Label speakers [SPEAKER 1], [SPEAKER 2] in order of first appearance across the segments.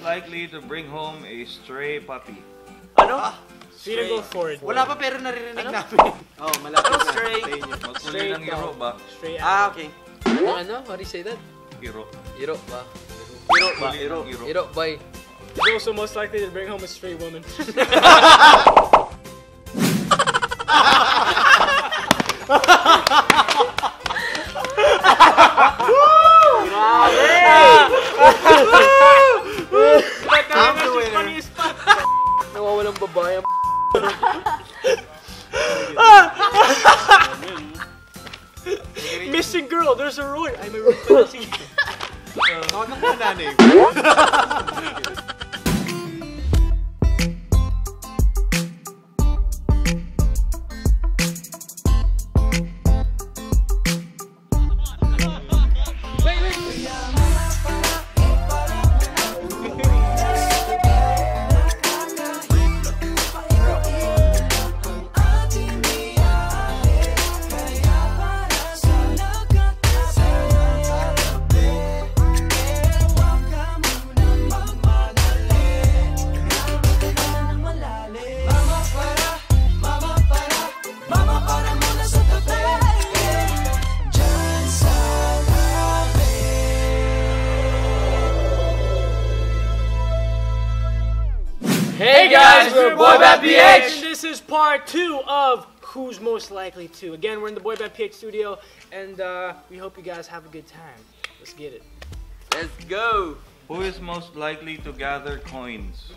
[SPEAKER 1] likely to bring home a stray puppy?
[SPEAKER 2] Ano?
[SPEAKER 3] Sino go for it?
[SPEAKER 2] Wala pa pero naririnig namin.
[SPEAKER 4] Oh, malapit na.
[SPEAKER 2] Stray.
[SPEAKER 1] Magmuli ng iro ba?
[SPEAKER 3] Straight
[SPEAKER 4] Ah,
[SPEAKER 3] out.
[SPEAKER 4] okay.
[SPEAKER 5] Ano? How do you say that?
[SPEAKER 1] Iro.
[SPEAKER 5] Iro ba?
[SPEAKER 4] Iro ba?
[SPEAKER 1] Magmuli
[SPEAKER 4] Iro.
[SPEAKER 1] ng iro.
[SPEAKER 5] Iro, bye.
[SPEAKER 3] He's also most likely to bring home a stray woman.
[SPEAKER 2] I'm the winner.
[SPEAKER 5] Nawawalang babae.
[SPEAKER 3] Missing girl, there's a Roy. I'm a Roy. Sige.
[SPEAKER 2] Tawag ng mga nanay.
[SPEAKER 3] Hey guys, we're
[SPEAKER 5] Boy Band PH!
[SPEAKER 3] And this is part 2 of Who's Most Likely To. Again, we're in the Boy Band PH studio, and we hope you guys have a good time. Let's get it.
[SPEAKER 4] Let's go.
[SPEAKER 1] Who is most likely to gather coins?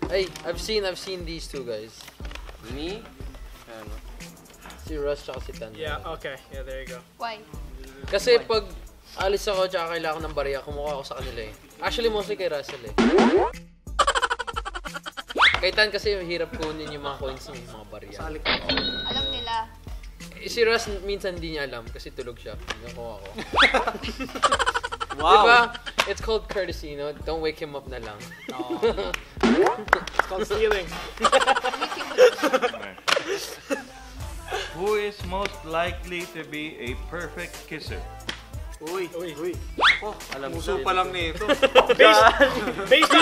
[SPEAKER 5] Hey, I've seen these two guys.
[SPEAKER 4] Me? Ano?
[SPEAKER 5] Si Russ tsaka si Tan.
[SPEAKER 3] Yeah, okay. Yeah, there you go.
[SPEAKER 6] Why?
[SPEAKER 5] Kasi pag alis ako tsaka kailangan ng barya, kumuha ako sa kanila eh. Actually, mostly kay Russell eh. Kay Tan kasi hirap kunin yung mga coins ng mga barya.
[SPEAKER 6] Alam nila.
[SPEAKER 5] Si Russ minsan hindi niya alam kasi tulog siya. Nakuha ko.
[SPEAKER 4] Wow.
[SPEAKER 5] Diba? It's called courtesy, no? Don't wake him up na lang.
[SPEAKER 3] It's called stealing.
[SPEAKER 1] Who is most likely to be a perfect kisser?
[SPEAKER 2] Uy.
[SPEAKER 3] Uy.
[SPEAKER 2] Ako, muso pa lang nito.
[SPEAKER 3] Based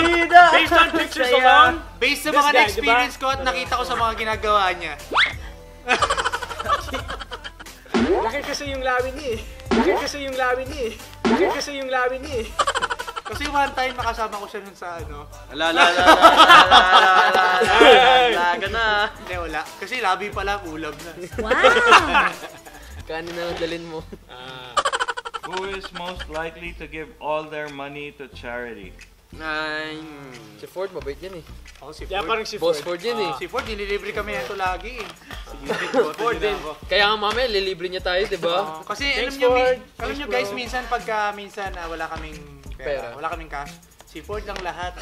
[SPEAKER 3] on pictures alone,
[SPEAKER 2] Based sa
[SPEAKER 3] This
[SPEAKER 2] mga
[SPEAKER 3] guy,
[SPEAKER 2] na-experience ko at nakita ko sa mga ginagawa niya.
[SPEAKER 3] laki kasi yung labi niya eh. Laki kasi yung labi niya eh. Laki kasi yung labi niya eh.
[SPEAKER 2] Kasi one time nakasama ko siya nun sa ano.
[SPEAKER 4] Ala. Laga na.
[SPEAKER 2] Hindi, wala. Kasi labi pala, ulam na.
[SPEAKER 5] Kanin na dalin mo.
[SPEAKER 1] Who is most likely to give all their money to charity?
[SPEAKER 4] Nine.
[SPEAKER 5] Si Ford, mabait yan eh.
[SPEAKER 2] Ako si
[SPEAKER 3] Yeah,
[SPEAKER 2] Ford.
[SPEAKER 3] parang si
[SPEAKER 5] Boss
[SPEAKER 3] Ford.
[SPEAKER 5] Ford yan eh.
[SPEAKER 2] Si Ford, nililibre kami ito lagi eh. Ford din.
[SPEAKER 5] Kaya nga mamaya, lilibre niya tayo, di ba?
[SPEAKER 2] Kasi
[SPEAKER 3] Thanks,
[SPEAKER 2] alam
[SPEAKER 3] Ford.
[SPEAKER 2] nyo
[SPEAKER 3] Thanks,
[SPEAKER 2] guys,
[SPEAKER 3] bro.
[SPEAKER 2] minsan wala kaming pera,
[SPEAKER 5] Pera.
[SPEAKER 2] wala kaming cash, si Ford lang lahat.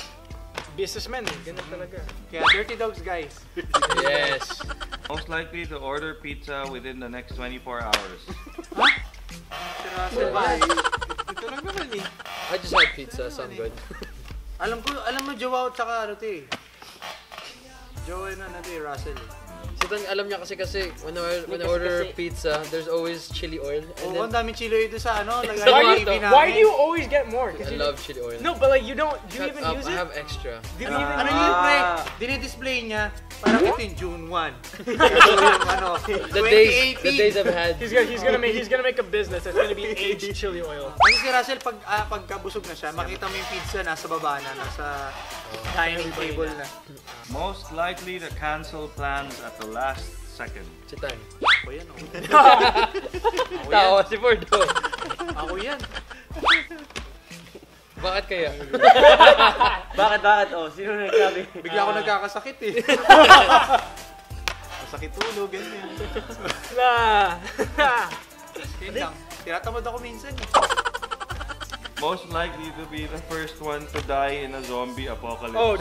[SPEAKER 3] Businessman eh. Ganun talaga.
[SPEAKER 2] Kaya dirty dogs guys.
[SPEAKER 5] Yes.
[SPEAKER 1] Most likely to order pizza within the next 24 hours.
[SPEAKER 2] Si Russell ba? Ito lang naman eh.
[SPEAKER 5] I just had pizza, so I'm good.
[SPEAKER 2] Alam mo Joao tsaka ano to eh. Joao na to eh, Russell eh.
[SPEAKER 5] Si Tan, alam niya kasi when I order pizza, there's always chili oil. And
[SPEAKER 2] Oo, ang daming chili ito sa ano, lagay
[SPEAKER 5] Why
[SPEAKER 2] ng
[SPEAKER 5] do-
[SPEAKER 2] TV namin.
[SPEAKER 3] Why do you always get more? 'Cause
[SPEAKER 5] I
[SPEAKER 3] you-
[SPEAKER 5] love chili oil.
[SPEAKER 3] No, but like you don't. Do you
[SPEAKER 5] Shut
[SPEAKER 3] even
[SPEAKER 5] up,
[SPEAKER 3] use
[SPEAKER 5] I
[SPEAKER 3] it?
[SPEAKER 5] have extra.
[SPEAKER 3] Do you even
[SPEAKER 2] Ano
[SPEAKER 3] use
[SPEAKER 2] yun,
[SPEAKER 3] it?
[SPEAKER 2] pre? Dinidisplay niya, parang ito yung June 1. Ito yung ano,
[SPEAKER 5] The
[SPEAKER 2] 2018.
[SPEAKER 5] days I've had.
[SPEAKER 3] He's gonna make a business that's gonna be aged chili oil.
[SPEAKER 2] Kasi si Russell, pagkabusog na siya, makita mo yung pizza nasa baba na, nasa dining table na.
[SPEAKER 1] Most likely to cancel plans at the last second.
[SPEAKER 5] Si Tan.
[SPEAKER 2] Ako yan, oh.
[SPEAKER 5] Tawa si Ford. oh.
[SPEAKER 2] Ako yan.
[SPEAKER 5] Bakit kaya?
[SPEAKER 4] Bakit? Oh, sino nagsabi?
[SPEAKER 2] Bigla ako nagkakasakit eh. Masakit ulo, ganyan. Yun lang. Tinatamad ako minsan eh.
[SPEAKER 1] Most likely to be the first one to die in a zombie apocalypse.
[SPEAKER 3] Oh,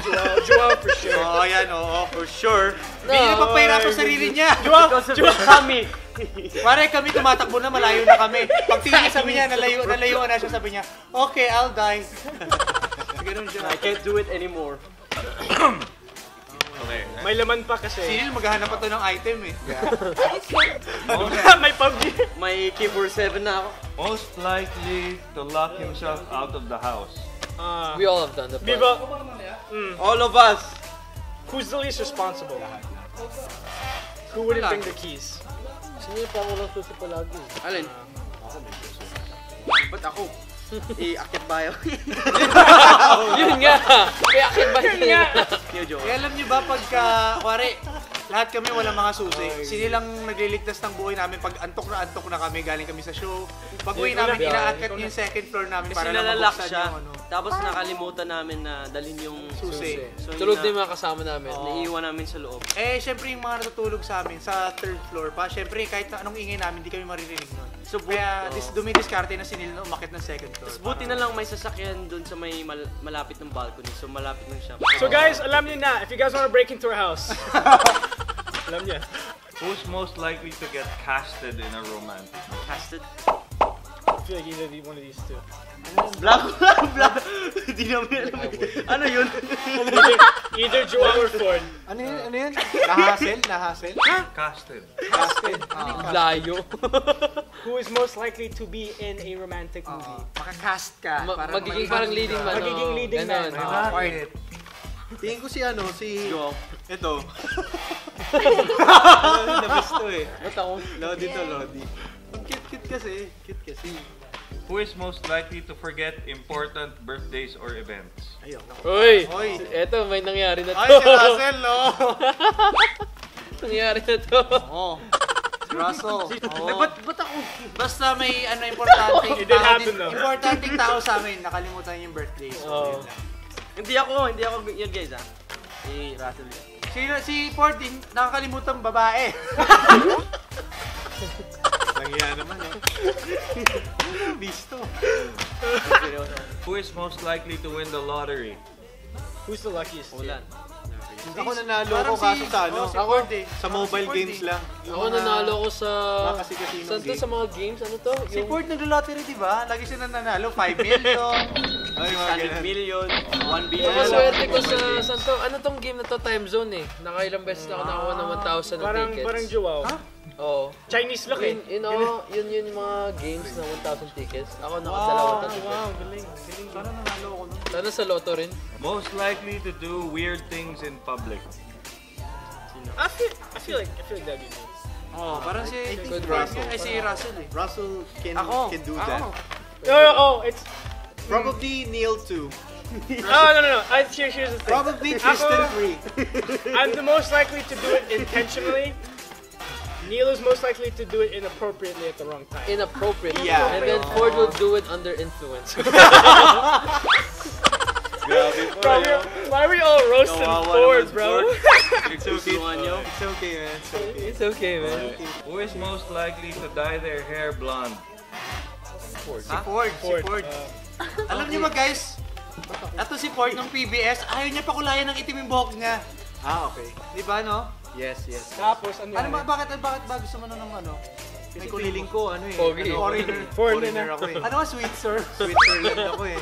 [SPEAKER 3] Joel for sure.
[SPEAKER 2] Oo, yan, oo, for sure. Hindi niya magpahirap sa sarili niya.
[SPEAKER 4] Because of kami.
[SPEAKER 2] Pare kami tumatakbo na, malayo na kami. Pag tingin sabi niya, nalayuan na siya, sabi niya, okay, I'll die. Ganun siya.
[SPEAKER 4] I can't do it anymore.
[SPEAKER 1] Okay.
[SPEAKER 3] May laman pa kasi.
[SPEAKER 2] Sinil, maghahanap pa to ng item eh.
[SPEAKER 3] May PUBG.
[SPEAKER 4] May keyboard 7 na ako.
[SPEAKER 1] Most likely to lock himself out of the house.
[SPEAKER 5] We all have done the part.
[SPEAKER 3] Viva,
[SPEAKER 4] All of us.
[SPEAKER 3] who's the least responsible? Who wouldn't bring the keys?
[SPEAKER 5] Sino yung pangulang susi palagi?
[SPEAKER 4] Alin? Ba't ako? Akit bayo.
[SPEAKER 5] Yun nga! Kaya akit ba yun nga?
[SPEAKER 2] Eh, alam niyo ba pagka, kuwari, lahat kami walang mga susi. Sino lang nagliligtas ng buhay namin pag antok na kami, galing kami sa show. Pag uwi namin, inaakyat yung second floor namin
[SPEAKER 4] Kasi
[SPEAKER 2] para lang
[SPEAKER 4] nalalak
[SPEAKER 2] mabuksan
[SPEAKER 4] siya.
[SPEAKER 2] yung ano.
[SPEAKER 4] Tapos nakalimutan namin na dalhin yung
[SPEAKER 2] Susi.
[SPEAKER 4] So,
[SPEAKER 5] Tulog
[SPEAKER 4] yun
[SPEAKER 5] din yung mga kasama namin.
[SPEAKER 4] naiiwan namin sa loob.
[SPEAKER 2] Eh, syempre yung mga natutulog sa amin sa third floor pa, syempre kahit na anong ingay namin, di kami maririnig nun.
[SPEAKER 4] So,
[SPEAKER 2] Kaya dumidiskarte na sinil na umakit ng second floor.
[SPEAKER 4] Tapos buti na lang may sasakyan dun sa may malapit ng balcony. So malapit ng shop.
[SPEAKER 3] So guys, alam niyo na, if you guys want to break into our house, alam niyo.
[SPEAKER 1] Who's most likely to get casted in a romantic?
[SPEAKER 4] Casted.
[SPEAKER 3] I feel like either one of these two.
[SPEAKER 4] Black. Hindi namin alam. Ano yun?
[SPEAKER 3] Either Joao or Ford.
[SPEAKER 2] Ano yun? Nahasel?
[SPEAKER 1] Casted.
[SPEAKER 2] Casted.
[SPEAKER 5] Layo.
[SPEAKER 3] Who is most likely to be in a romantic movie?
[SPEAKER 2] Makakast ka.
[SPEAKER 5] Magiging parang leading man.
[SPEAKER 3] Magiging leading man.
[SPEAKER 1] Bakit?
[SPEAKER 7] Tingin ko si
[SPEAKER 4] Go.
[SPEAKER 7] ito. Nabis to eh.
[SPEAKER 5] Ba't ako?
[SPEAKER 7] Lodi to, Lodi. Cute kasi.
[SPEAKER 1] Who is most likely to forget important birthdays or events?
[SPEAKER 5] Uy!
[SPEAKER 2] Hoy.
[SPEAKER 5] Eto, may nangyari na
[SPEAKER 2] Ay,
[SPEAKER 5] to.
[SPEAKER 2] si Russell, no?
[SPEAKER 5] Nangyari na to.
[SPEAKER 2] Oo. Si Russell. Oo.
[SPEAKER 4] Ba't ako?
[SPEAKER 2] Basta may importanteng
[SPEAKER 3] It didn't
[SPEAKER 2] tao
[SPEAKER 3] happen, no?
[SPEAKER 2] importanteng tao sa amin, nakalimutan yung birthday. So,
[SPEAKER 3] Oh.
[SPEAKER 2] yun lang.
[SPEAKER 4] Hindi ako yun guys ah. Si Russell yun.
[SPEAKER 2] Si Ford din, nakakalimutan babae.
[SPEAKER 7] Langya naman eh. Bisto.
[SPEAKER 1] Who is most likely to win the lottery?
[SPEAKER 3] Who's the luckiest?
[SPEAKER 4] Ulan.
[SPEAKER 7] Ako nanalo ko kaso sa ano.
[SPEAKER 2] Si Ford eh.
[SPEAKER 7] Sa mobile games lang.
[SPEAKER 5] Ako nanalo ko sa...
[SPEAKER 7] Kasi
[SPEAKER 5] Saan to sa mga games? Ano to?
[SPEAKER 2] Si Ford naglo-lottery, di ba? Lagi siya nanalo. 5 million.
[SPEAKER 7] Ay, mga
[SPEAKER 4] 100
[SPEAKER 7] ganun.
[SPEAKER 4] million, 1 billion.
[SPEAKER 5] Yung maswerte ko sa... Saan to? Ano tong game na to? Time zone eh. Nakailang beses na ako nakakuha ng 1,000 na tickets.
[SPEAKER 3] Parang Joao.
[SPEAKER 5] Oo.
[SPEAKER 3] Chinese look eh.
[SPEAKER 5] Yun yung mga games na 1,000 tickets. Ako nakadalawa tatlo.
[SPEAKER 2] Galing. Sana nanalo ako nun.
[SPEAKER 5] Sana sa lotto rin.
[SPEAKER 1] Most likely to do weird things in public?
[SPEAKER 3] I feel like that'd be me.
[SPEAKER 2] Oh, parang si
[SPEAKER 7] Russell.
[SPEAKER 2] Ay, si Russell eh.
[SPEAKER 7] Russell can do that.
[SPEAKER 3] It's
[SPEAKER 7] Probably Neil too.
[SPEAKER 3] no. Here's the thing.
[SPEAKER 7] Probably Tristan 3.
[SPEAKER 3] I'm the most likely to do it intentionally. Neil is most likely to do it inappropriately at the wrong time.
[SPEAKER 5] Inappropriate.
[SPEAKER 7] Yeah.
[SPEAKER 5] And then Ford will do it under influence.
[SPEAKER 3] Why are we all roasting Ford, bro?
[SPEAKER 7] It's okay, man. It's okay.
[SPEAKER 5] It's okay, man.
[SPEAKER 1] Who is most likely to dye their hair blonde?
[SPEAKER 2] Si Ford. Alam niyo ba guys? Ito si Ford ng PBS, ayaw niya pakulayan ng itim yung buhok niya.
[SPEAKER 7] Ah, okay.
[SPEAKER 2] Di ba, no?
[SPEAKER 7] Yes.
[SPEAKER 3] Tapos, ano
[SPEAKER 2] Ano ba, bakit ba gusto mo na ng ano?
[SPEAKER 7] Kasi feeling ko, ano eh.
[SPEAKER 5] Pogi.
[SPEAKER 7] Foreigner ako eh.
[SPEAKER 2] Ano ba, sweet sir?
[SPEAKER 7] Switzerland ako eh.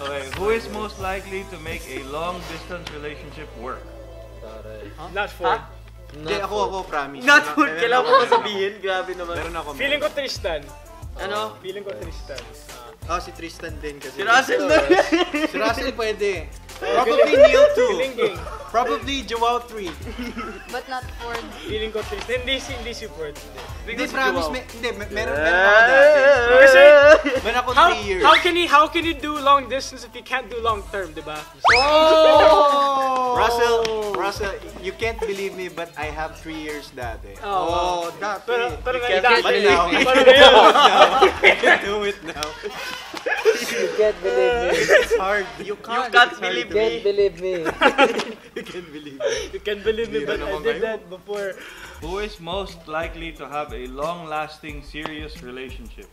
[SPEAKER 1] Okay, who is most likely to make a long-distance relationship work?
[SPEAKER 3] Not Ford.
[SPEAKER 7] Hindi, ako, promise.
[SPEAKER 4] Not food.
[SPEAKER 7] Meron
[SPEAKER 4] Kailangan
[SPEAKER 7] ako,
[SPEAKER 4] ko sabihin. Grabe naman.
[SPEAKER 7] Meron ako.
[SPEAKER 3] Feeling ko Tristan.
[SPEAKER 4] Ano?
[SPEAKER 3] Feeling ko Tristan.
[SPEAKER 7] Si Tristan din kasi.
[SPEAKER 4] Si Russell na.
[SPEAKER 7] Si Russell pwede. Probably Neil too.
[SPEAKER 3] Feeling
[SPEAKER 7] Probably Joao 3.
[SPEAKER 6] But not Ford.
[SPEAKER 3] Feeling ko Tristan. Hindi si Ford.
[SPEAKER 7] Hindi, promise. Meron ako dati.
[SPEAKER 3] Kasi,
[SPEAKER 7] Meron ako 3 years.
[SPEAKER 3] how can you do long distance if you can't do long term, di ba?
[SPEAKER 7] Russell, you can't believe me, but I have 3 years dati.
[SPEAKER 2] Dati.
[SPEAKER 3] Pero
[SPEAKER 7] You can't
[SPEAKER 3] dati.
[SPEAKER 7] do it now.
[SPEAKER 3] Pero ngayon,
[SPEAKER 7] You can do it now.
[SPEAKER 5] You can't believe me.
[SPEAKER 7] It's hard.
[SPEAKER 2] You
[SPEAKER 4] You can't believe
[SPEAKER 5] You can't
[SPEAKER 4] me.
[SPEAKER 5] believe me.
[SPEAKER 7] You can't believe me.
[SPEAKER 3] you can't believe me, but I did that before.
[SPEAKER 1] Who is most likely to have a long-lasting, serious relationship?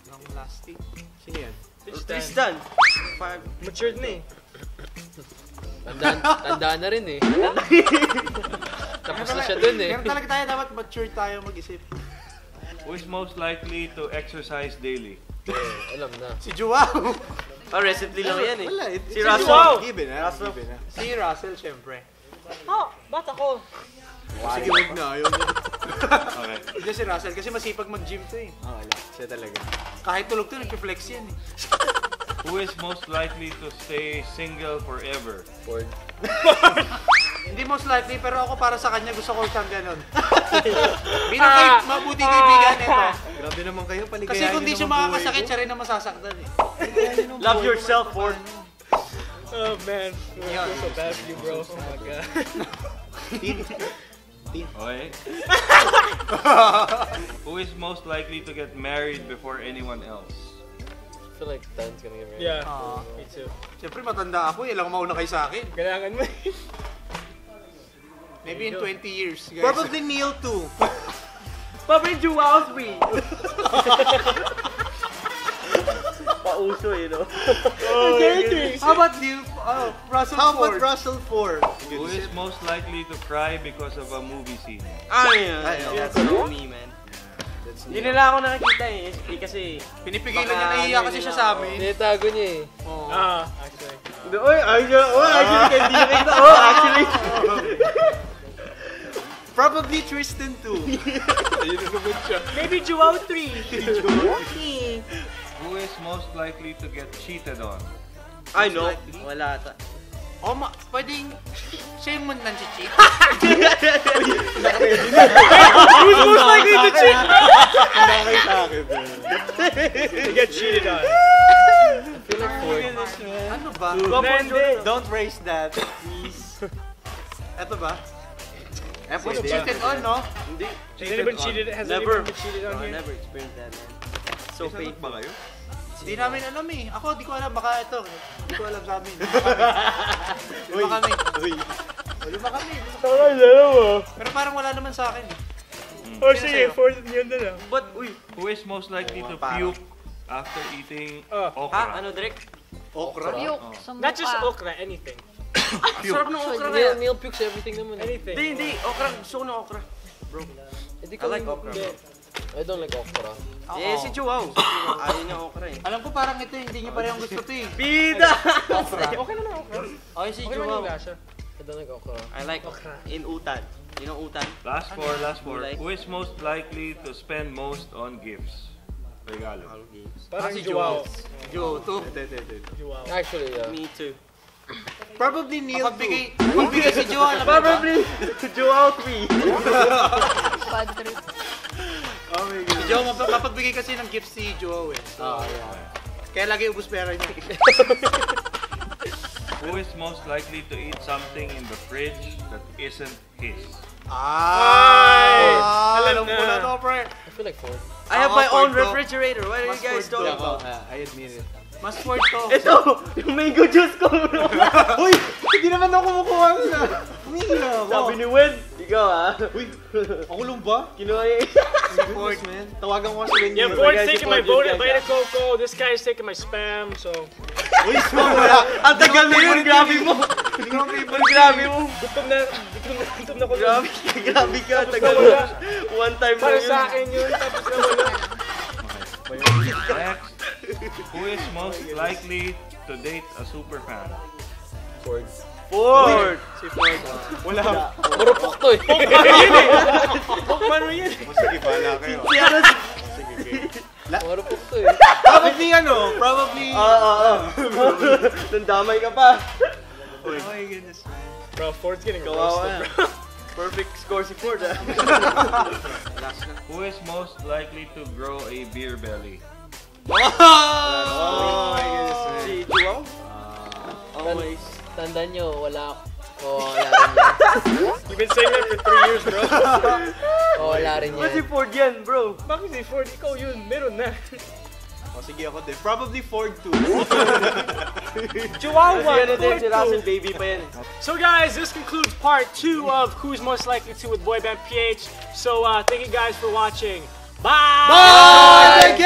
[SPEAKER 2] Long lasting.
[SPEAKER 7] Sino yan?
[SPEAKER 4] Tristan.
[SPEAKER 3] Matured na eh.
[SPEAKER 5] Tandaan na rin eh. Tapos na siya dun eh.
[SPEAKER 2] Pero talaga tayo, dapat mature tayo mag-isip.
[SPEAKER 1] Who is most likely to exercise daily?
[SPEAKER 5] Alam na.
[SPEAKER 2] Si Joao.
[SPEAKER 4] Recently lang yan eh.
[SPEAKER 7] Wala.
[SPEAKER 4] Si
[SPEAKER 3] Wow.
[SPEAKER 4] Russell.
[SPEAKER 7] Given na. Given na.
[SPEAKER 2] Si Russell, syempre.
[SPEAKER 3] Ba't ako?
[SPEAKER 7] Sige, wag na. Ayaw na.
[SPEAKER 1] Okay.
[SPEAKER 2] Hindi si Russell kasi masipag mag-gym to eh.
[SPEAKER 7] Wala. Siya talaga.
[SPEAKER 2] Kahit tulog to, nag-flex yan eh.
[SPEAKER 1] Who is most likely to stay single forever?
[SPEAKER 5] Ford.
[SPEAKER 2] Hindi most likely, pero ako para sa kanya gusto ko siyang ganun. Bilang mabuting kaibigan ito.
[SPEAKER 7] Grabe naman kayo, paligayahin
[SPEAKER 2] Kasi kung di
[SPEAKER 7] nyo
[SPEAKER 2] siya
[SPEAKER 7] naman
[SPEAKER 2] makakasakit,
[SPEAKER 7] buhay
[SPEAKER 2] siya rin ang masasaktan eh.
[SPEAKER 4] Love yourself, Ford.
[SPEAKER 3] Oh man, I feel so bad for you, bro. Oh my god.
[SPEAKER 1] Okay. Who is most likely to get married before anyone else?
[SPEAKER 5] I feel like Dan's gonna get married.
[SPEAKER 3] Yeah,
[SPEAKER 2] Ah.
[SPEAKER 3] me too.
[SPEAKER 2] Siyempre matanda ako, ilang mauna kayo sa akin.
[SPEAKER 3] Kailangan mo.
[SPEAKER 2] Maybe in 20 years, guys.
[SPEAKER 7] Probably Neil too.
[SPEAKER 4] Probably Joao 3. Pauso eh, no?
[SPEAKER 2] How about you, Russell
[SPEAKER 7] How
[SPEAKER 2] Ford?
[SPEAKER 7] about Russell Ford?
[SPEAKER 1] Who is most likely to cry because of a movie scene?
[SPEAKER 4] That's so me, man. Hindi nila ako nakikita eh. Kasi...
[SPEAKER 2] Pinipigilan niya, nahihiya kasi siya sa amin.
[SPEAKER 5] Tinitago niya eh.
[SPEAKER 2] Oo.
[SPEAKER 3] Actually.
[SPEAKER 4] Actually, hindi nakikita. Oh, actually.
[SPEAKER 7] Probably Tristan too.
[SPEAKER 3] Maybe Joao 3.
[SPEAKER 1] Who is most likely to get cheated on?
[SPEAKER 4] I know. Wala ata.
[SPEAKER 2] Pwedeng siya yung nanchi-cheat.
[SPEAKER 3] Who's most likely to cheat?
[SPEAKER 7] Bakit sa akin?
[SPEAKER 3] To get cheated on.
[SPEAKER 5] I feel like Ford.
[SPEAKER 2] Ano ba?
[SPEAKER 7] Don't raise that, please.
[SPEAKER 2] Eto ba?
[SPEAKER 7] Pwede
[SPEAKER 2] Cheated on, no?
[SPEAKER 4] Hindi.
[SPEAKER 3] Has anyone cheated? Has
[SPEAKER 4] Never.
[SPEAKER 3] anyone been cheated on
[SPEAKER 4] I
[SPEAKER 3] here?
[SPEAKER 4] never experienced that, man. So
[SPEAKER 1] Sagot
[SPEAKER 4] painful.
[SPEAKER 1] ba kayo?
[SPEAKER 2] Hindi namin alam eh. Ako, di ko alam. Baka ito. Di ko alam sa amin. Lima kami. Lima kami. Pero parang wala naman sa akin.
[SPEAKER 3] Oh, sige, fourth yun na lang.
[SPEAKER 4] But, uy.
[SPEAKER 1] Who is most likely to puke after eating
[SPEAKER 3] Oh.
[SPEAKER 1] okra?
[SPEAKER 4] Ano, Drake?
[SPEAKER 7] Okra?
[SPEAKER 6] Puke sa
[SPEAKER 3] Not just
[SPEAKER 6] mukha.
[SPEAKER 3] okra, anything.
[SPEAKER 4] Sarap ng okra kaya.
[SPEAKER 5] Neil pukes everything naman eh.
[SPEAKER 3] Anything.
[SPEAKER 4] Hindi. Okra. Gusto ko ng okra.
[SPEAKER 5] Hindi
[SPEAKER 4] I like okra, bro.
[SPEAKER 5] I don't like okra.
[SPEAKER 4] Eh, si Joao. Ayaw niya okra eh.
[SPEAKER 2] Alam ko parang ito, hindi niya parehong gusto to eh.
[SPEAKER 4] Bida!
[SPEAKER 3] Okay naman okra.
[SPEAKER 2] Okay, si
[SPEAKER 3] Okay naman yung
[SPEAKER 2] Joao.
[SPEAKER 3] lasa.
[SPEAKER 5] I don't like okra.
[SPEAKER 4] I like okra. In utan. You know utan?
[SPEAKER 1] Last four.
[SPEAKER 4] Like-
[SPEAKER 1] Who is most likely to spend most on gifts? Regalo.
[SPEAKER 3] Parang
[SPEAKER 2] si
[SPEAKER 3] Joao.
[SPEAKER 2] Joao, to.
[SPEAKER 3] Joao.
[SPEAKER 5] Actually, yeah.
[SPEAKER 4] Me too.
[SPEAKER 7] Probably Neil too.
[SPEAKER 2] Pagbigay si Joao, alam mo ba?
[SPEAKER 4] Probably Joao 3.
[SPEAKER 6] Bad trip.
[SPEAKER 2] Si Joao, mapagbigay kasi ng gift si Joao eh. Kaya lagi ubus pera niya.
[SPEAKER 1] Who is most likely to eat something in the fridge that isn't his?
[SPEAKER 2] Alam mo na to, pre.
[SPEAKER 5] I feel like Ford.
[SPEAKER 4] I have
[SPEAKER 2] Ako,
[SPEAKER 4] my own
[SPEAKER 2] Ford to.
[SPEAKER 4] refrigerator. What are you guys talking about?
[SPEAKER 7] I admit it.
[SPEAKER 2] Mas Ford to.
[SPEAKER 4] Ito! Yung mango juice ko!
[SPEAKER 7] Uy! Hindi naman ako kumukuha na. Humingi na ako.
[SPEAKER 4] Sabi ni Wen, ikaw ah.
[SPEAKER 7] Uy! Ako lang ba?
[SPEAKER 4] Kinuha niya.
[SPEAKER 7] Ford, man. Tawagan ko sa
[SPEAKER 3] Yeah,
[SPEAKER 7] Wendy.
[SPEAKER 3] Ford's
[SPEAKER 4] guys,
[SPEAKER 3] taking
[SPEAKER 4] si
[SPEAKER 3] my
[SPEAKER 4] Ford
[SPEAKER 3] vote
[SPEAKER 4] yun,
[SPEAKER 3] at
[SPEAKER 4] guys.
[SPEAKER 3] Vita Coco. This guy is taking my spam, so...
[SPEAKER 7] Uy, small wala.
[SPEAKER 4] Ang tagal na yun, grabe mo. Grabe mo.
[SPEAKER 3] Gutom na ko.
[SPEAKER 4] Grabe ka, tagal mo. One time
[SPEAKER 3] Para
[SPEAKER 4] lang yun.
[SPEAKER 3] sa akin yun, tapos na wala.
[SPEAKER 1] Next. Who is most likely to date a super fan?
[SPEAKER 5] Ford.
[SPEAKER 4] Ford!
[SPEAKER 7] Wala.
[SPEAKER 5] Marupok to eh.
[SPEAKER 3] Paano yun?
[SPEAKER 7] Sige, bahala kayo.
[SPEAKER 5] Marupok to eh.
[SPEAKER 7] Probably ano? Probably...
[SPEAKER 4] Nandamay ka pa.
[SPEAKER 7] Oh my goodness.
[SPEAKER 3] Bro, Ford's getting
[SPEAKER 4] Kawawa
[SPEAKER 3] roasted,
[SPEAKER 4] yan.
[SPEAKER 3] bro.
[SPEAKER 4] Perfect score si Ford ah.
[SPEAKER 1] Who is most likely to grow a beer belly?
[SPEAKER 7] Oh my goodness, man.
[SPEAKER 4] Si Joao? Always.
[SPEAKER 5] Tandaan nyo, wala rin yan.
[SPEAKER 3] You've been saying that for 3 years, bro.
[SPEAKER 5] Wala rin
[SPEAKER 4] Ba't si
[SPEAKER 5] yan.
[SPEAKER 4] Ford yan, bro?
[SPEAKER 3] Bakit si Ford? Ikaw yun, meron na.
[SPEAKER 7] Oh, sige ako din. Probably Ford too.
[SPEAKER 3] Chihuahua,
[SPEAKER 4] Kasi ano din,
[SPEAKER 3] Ford
[SPEAKER 4] si Russell
[SPEAKER 3] too.
[SPEAKER 4] baby pa yan.
[SPEAKER 3] So guys, this concludes part 2 of Who's Most Likely To with Boyband PH. So thank you guys for watching. Bye!
[SPEAKER 7] Bye! Thank you!